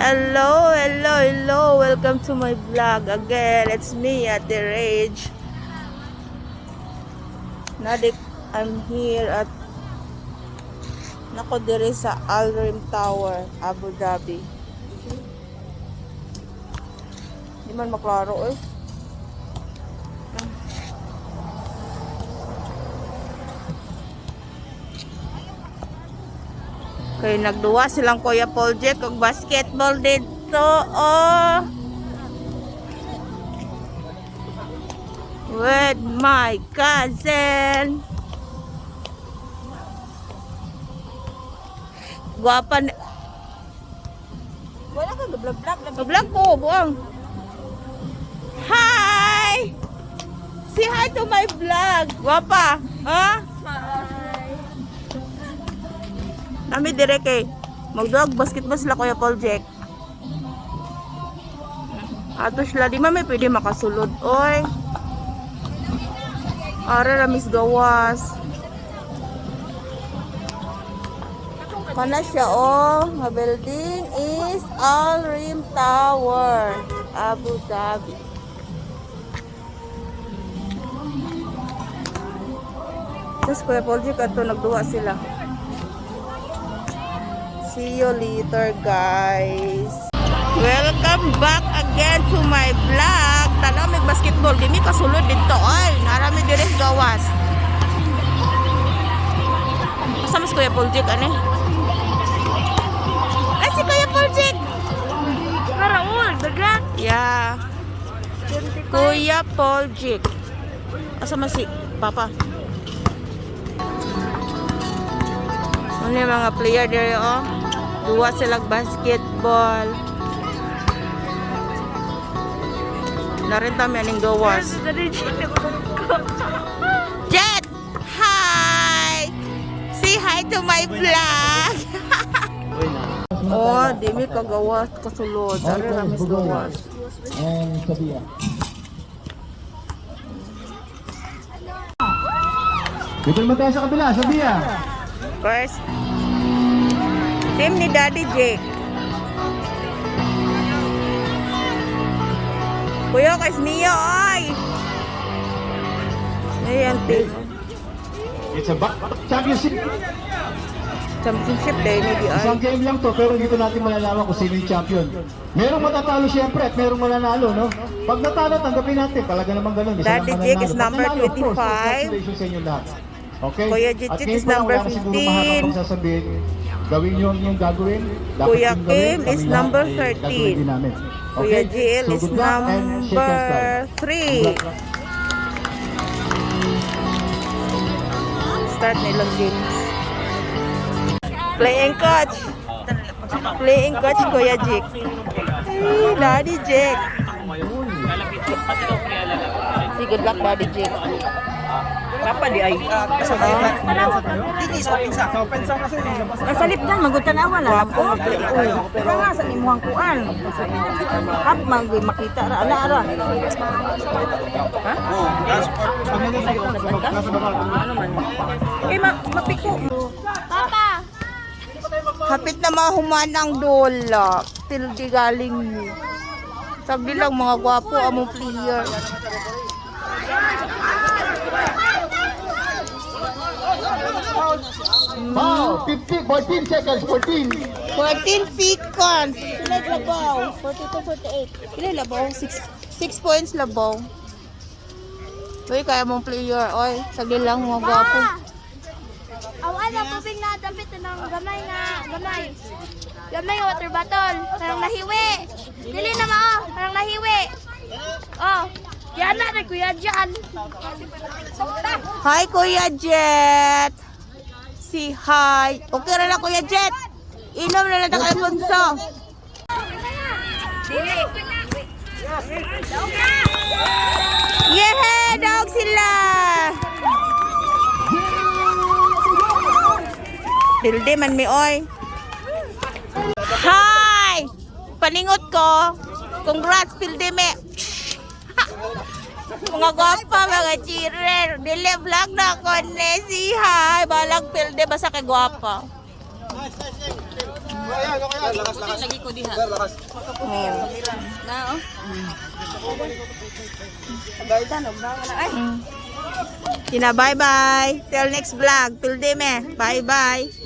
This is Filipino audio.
Hello, hello, hello. Welcome to my vlog again. It's me, Ate Rage. Nadik, I'm here at nako dire sa Al Reem Tower, Abu Dhabi. Di man maklaro eh. Kaya nagduwa silang Kuya Paul Jack og basketball dito. Oh. With my cousin. Guwapa ni... Wala ka vlog-vlog. Vlog ko, buang. Hi! Say hi to my vlog. Guwapa. Ha? Nami dire kay magdog basketball sila Kuya Paul Jack. Ato sila di man may pwede makasulod. Oy. Ara ramis gawas. Kana siya oh, nga building is Al Reem Tower, Abu Dhabi. Tapos Kuya Paul Jack ato nagduwa sila. See you later, guys. Welcome back again to my vlog. Tanaw may basketball. Di mi kasulod dito. Ay, narami dire gawas. Asa mas Kuya Paul Jack ani? Ay, si Kuya Paul Jack. Karaul, dagat. Yeah. Kuya Paul Jack. Asa mas si Papa? Ano yung mga player dire oh? Duwa silang basketball. Narin kami aning gawas. Jet! Hi! Say hi to my vlog! Oh, di mi kagawas kasulod. Dari ramis gawas. And Sabia. Dito naman tayo sa kabila, Sabia. First, team ni Daddy Jake. Kuya, kay Mio, ay! Ayan, team. It's a championship. Championship day ni di ay. Isang game lang to, pero dito natin malalaman kung sino yung champion. Merong matatalo siyempre at merong mananalo, no? Pag natalo, tanggapin natin. Talaga naman ganun. Daddy Jake is number 25. Congratulations sa inyo lahat. Okay? Kuya Jit is number 15. Sasabihin, gawin nyo yung gagawin. Dapat Kuya yung gawin, Kim is kami number lahat, 13. gagawin din namin. Kuya Okay? Jill So, is good luck and shake hands tayo. number 3. Start nilang games. Playing coach. Playing coach Kuya Jake. Hey, Daddy Jake. Say good luck Daddy Jake. Papa di ay. Kasalip dyan, magutan na wala. Wapo. Pero nga sa imuhang kuan. Hap, makita ra. Ala, ara. Ha? Ano man? Eh, mapiko. Papa! Hapit na mahuman ang dola. Tildi galing ni. Sabi lang mga gwapo among player. Wow, 14 seconds, 14. 14 seconds. Sila labaw. 42, 48. Sila labaw. 6 points labaw. Uy, kaya mong player. Oy, sagli lang mga gwapo. Awan ang tubig na dapat ng gamay nga, gamay. Gamay nga water bottle. Parang nahiwi. Dili na mao, parang nahiwi. Oh, yan na rin Kuya Jan. Hi, Kuya Jet. Si hi. Okay na lang, Kuya Jet. Inom na lang ang Alfonso. Yeah, dog sila. Dilde man mi oy. Hi! Paningot ko. Congrats, Pilde me. Mga gwapa, mga chirer. Dili vlog na ako ni si hi. Balag Pilde basta kay gwapa. Lagi ko diha. Oh. Na oh. Gaitan og na ay. Tina, bye-bye. Till next vlog. Till day me. Bye-bye.